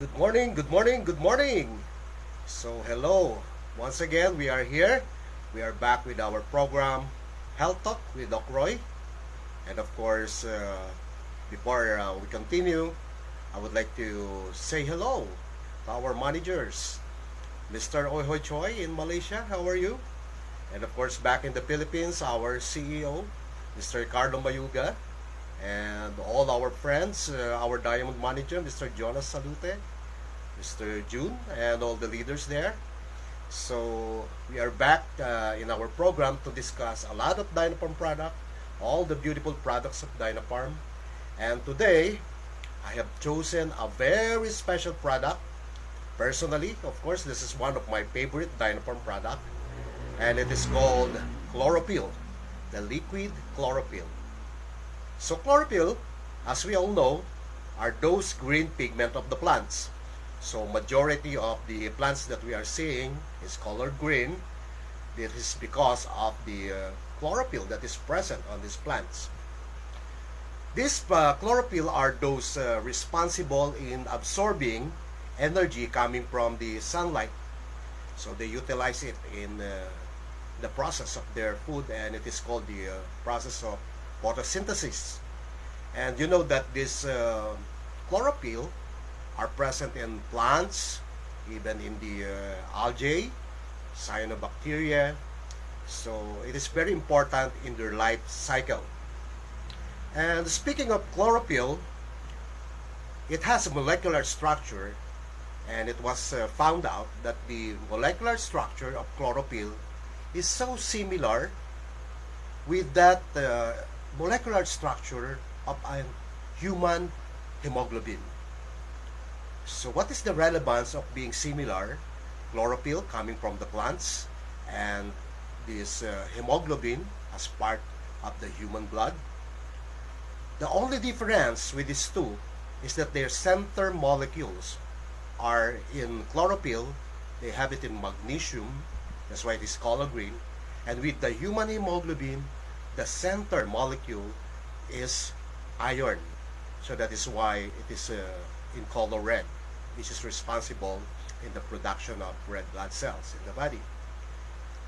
Good morning, good morning, good morning. So, hello. Once again, we are here. We are back with our program, Health Talk with Doc Roy. And of course, before we continue, I would like to say hello to our managers, Mr. Oy Choi in Malaysia. How are you? And of course, back in the Philippines, our CEO, Mr. Ricardo Mayuga, and all our friends, our Diamond Manager, Mr. Jonas Salute, Mr. June, and all the leaders there. So we are back in our program to discuss a lot of Dynapharm product, all the beautiful products of Dynapharm. And today, I have chosen a very special product. Personally, of course, this is one of my favorite Dynapharm product, and it is called Chlorophyll, the liquid chlorophyll. So chlorophyll, as we all know, are those green pigment of the plants. So majority of the plants that we are seeing is colored green. This is because of the chlorophyll that is present on these plants. These chlorophyll are those responsible in absorbing energy coming from the sunlight. So they utilize it in the process of their food, and it is called the process of photosynthesis. And you know that this chlorophyll are present in plants, even in the algae, cyanobacteria. So it is very important in their life cycle. And speaking of chlorophyll, it has a molecular structure, and it was found out that the molecular structure of chlorophyll is so similar with that molecular structure of a human hemoglobin. So what is the relevance of being similar, chlorophyll coming from the plants and this hemoglobin as part of the human blood? The only difference with these two is that their center molecules are in chlorophyll, they have it in magnesium, that's why it is color green, and with the human hemoglobin, the center molecule is iron. So that is why it is in color red, which is responsible in the production of red blood cells in the body.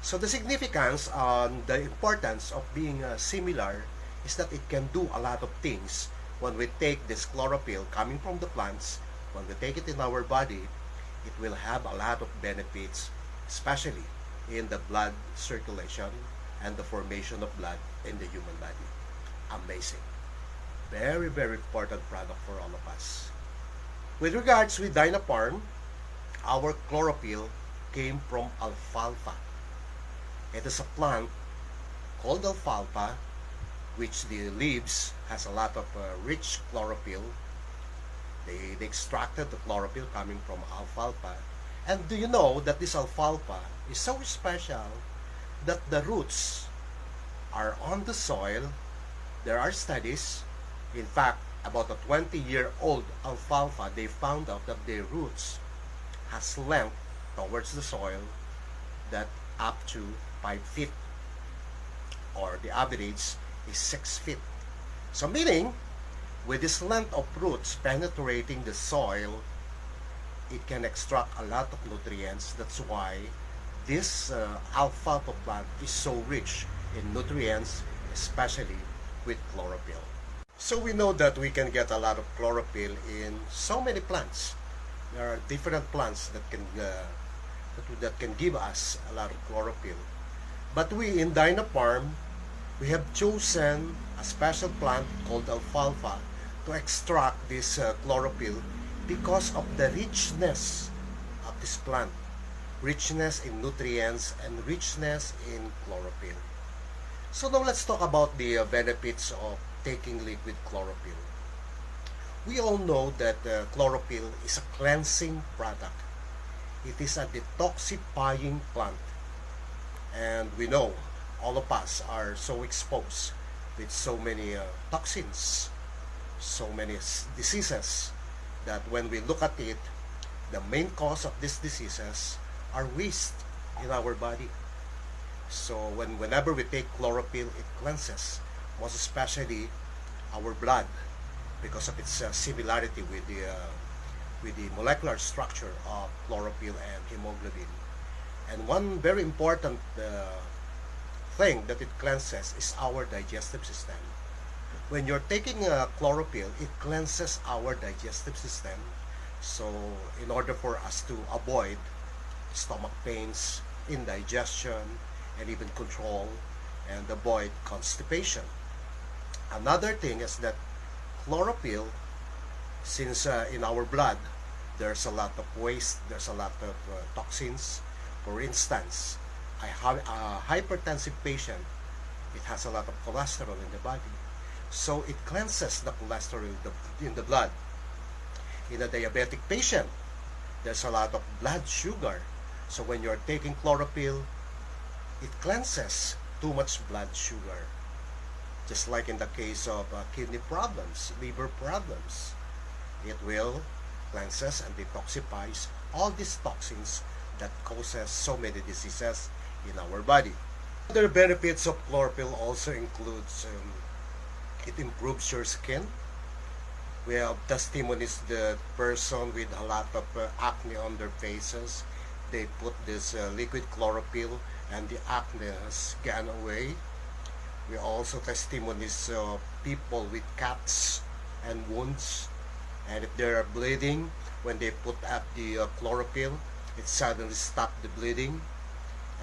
So the significance and the importance of being similar is that it can do a lot of things when we take this chlorophyll coming from the plants. When we take it in our body, it will have a lot of benefits, especially in the blood circulation and the formation of blood in the human body. Amazing. Very, very important product for all of us. With regards with Dynapharm, our chlorophyll came from alfalfa. It is a plant called alfalfa, which the leaves has a lot of rich chlorophyll. They extracted the chlorophyll coming from alfalfa. And do you know that this alfalfa is so special that the roots are on the soil? There are studies. In fact, about a 20-year-old alfalfa, they found out that their roots has length towards the soil that up to 5 feet, or the average is 6 feet. So meaning, with this length of roots penetrating the soil, it can extract a lot of nutrients. That's why this alfalfa plant is so rich in nutrients, especially with chlorophyll. So we know that we can get a lot of chlorophyll in so many plants. There are different plants that can give us a lot of chlorophyll. But we in Dynapharm, we have chosen a special plant called alfalfa to extract this chlorophyll because of the richness of this plant. Richness in nutrients and richness in chlorophyll. So now let's talk about the benefits of taking liquid chlorophyll. We all know that chlorophyll is a cleansing product. It is a detoxifying plant. And we know all of us are so exposed with so many toxins, so many diseases, that when we look at it, the main cause of these diseases are waste in our body. So whenever we take chlorophyll, it cleanses, most especially our blood, because of its similarity with the with the molecular structure of chlorophyll and hemoglobin. And one very important thing that it cleanses is our digestive system. When you're taking chlorophyll, it cleanses our digestive system. So in order for us to avoid stomach pains, indigestion, and even control and avoid constipation. Another thing is that chlorophyll, since in our blood there's a lot of waste, there's a lot of toxins. For instance, a hypertensive patient, it has a lot of cholesterol in the body. So it cleanses the cholesterol in the blood. In a diabetic patient, there's a lot of blood sugar. So when you're taking chlorophyll, it cleanses too much blood sugar. Just like in the case of kidney problems, liver problems, it will cleanses and detoxifies all these toxins that causes so many diseases in our body. Other benefits of chlorophyll also includes it improves your skin. We have testimonies that person with a lot of acne on their faces, they put this liquid chlorophyll and the acne has gone away. We also testimonies of people with cuts and wounds, and if they are bleeding, when they put up the chlorophyll, it suddenly stops the bleeding.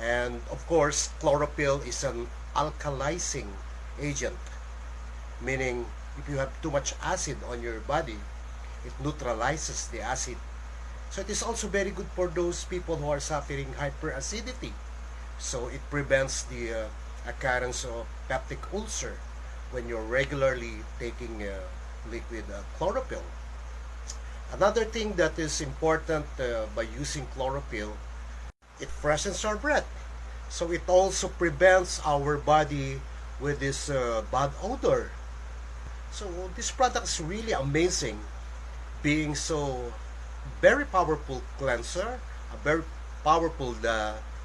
And of course, chlorophyll is an alkalizing agent, meaning if you have too much acid on your body, it neutralizes the acid. So it is also very good for those people who are suffering hyperacidity. So it prevents the occurrence of peptic ulcer when you're regularly taking liquid chlorophyll. Another thing that is important by using chlorophyll, it freshens our breath. So it also prevents our body with this bad odor. So this product is really amazing, being so very powerful cleanser, a very powerful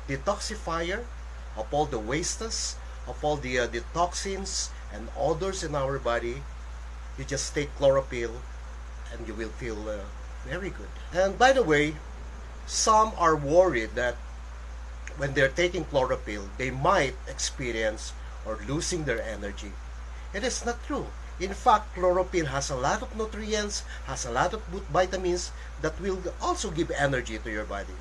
detoxifier of all the wastes, of all the toxins and odors in our body. You just take chlorophyll and you will feel very good. And by the way, some are worried that when they're taking chlorophyll, they might experience or losing their energy. It is not true. In fact, chlorophyll has a lot of nutrients, has a lot of vitamins that will also give energy to your body.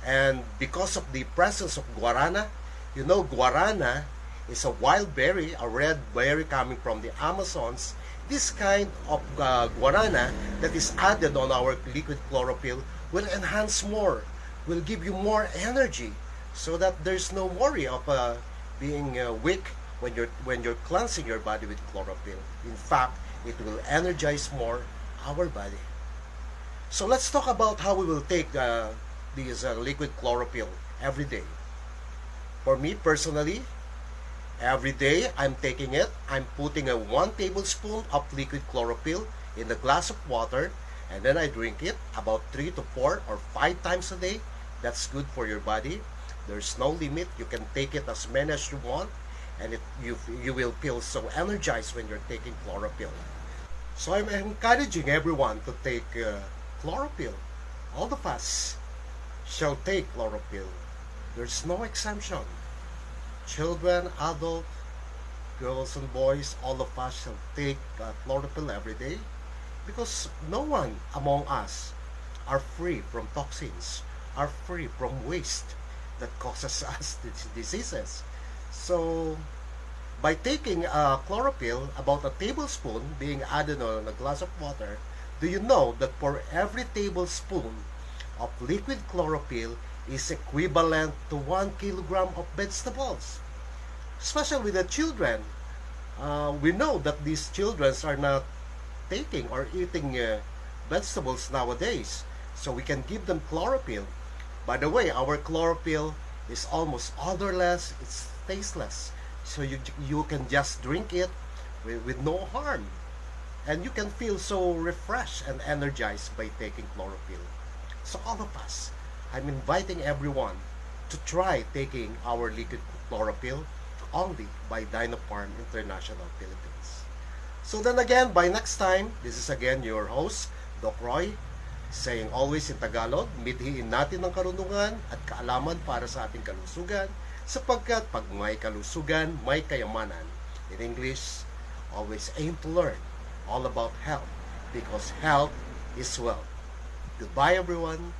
And because of the presence of guarana, you know, guarana is a wild berry, a red berry coming from the Amazons. This kind of guarana that is added on our liquid chlorophyll will enhance more, will give you more energy, so that there's no worry of being weak when you're cleansing your body with chlorophyll. In fact, it will energize more our body. So let's talk about how we will take this liquid chlorophyll every day. For me personally, every day I'm taking it. I'm putting 1 tablespoon of liquid chlorophyll in a glass of water, and then I drink it about 3 to 4 or 5 times a day. That's good for your body. There's no limit. You can take it as many as you want, and you will feel so energized when you're taking chlorophyll. So I'm encouraging everyone to take chlorophyll. All of us shall take chlorophyll. There's no exemption. Children, adults, girls and boys, all of us shall take chlorophyll every day, because no one among us are free from toxins, are free from waste that causes us diseases. So by taking chlorophyll, about a tablespoon being added on a glass of water, do you know that for every tablespoon of liquid chlorophyll is equivalent to 1 kilogram of vegetables? Especially with the children, we know that these children are not taking or eating vegetables nowadays, so we can give them chlorophyll. By the way, our chlorophyll is almost odorless, it's tasteless, so you can just drink it with no harm, and you can feel so refreshed and energized by taking chlorophyll. So all of us, I'm inviting everyone to try taking our liquid chlorophyll only by Dynapharm International Philippines. So then again, by next time, this is again your host, Doc Roy, saying always in Tagalog, mithiin natin ang karunungan at kaalaman para sa ating kalusugan, sapagkat pag may kalusugan, may kayamanan. In English, always aim to learn all about health, because health is wealth. Goodbye everyone.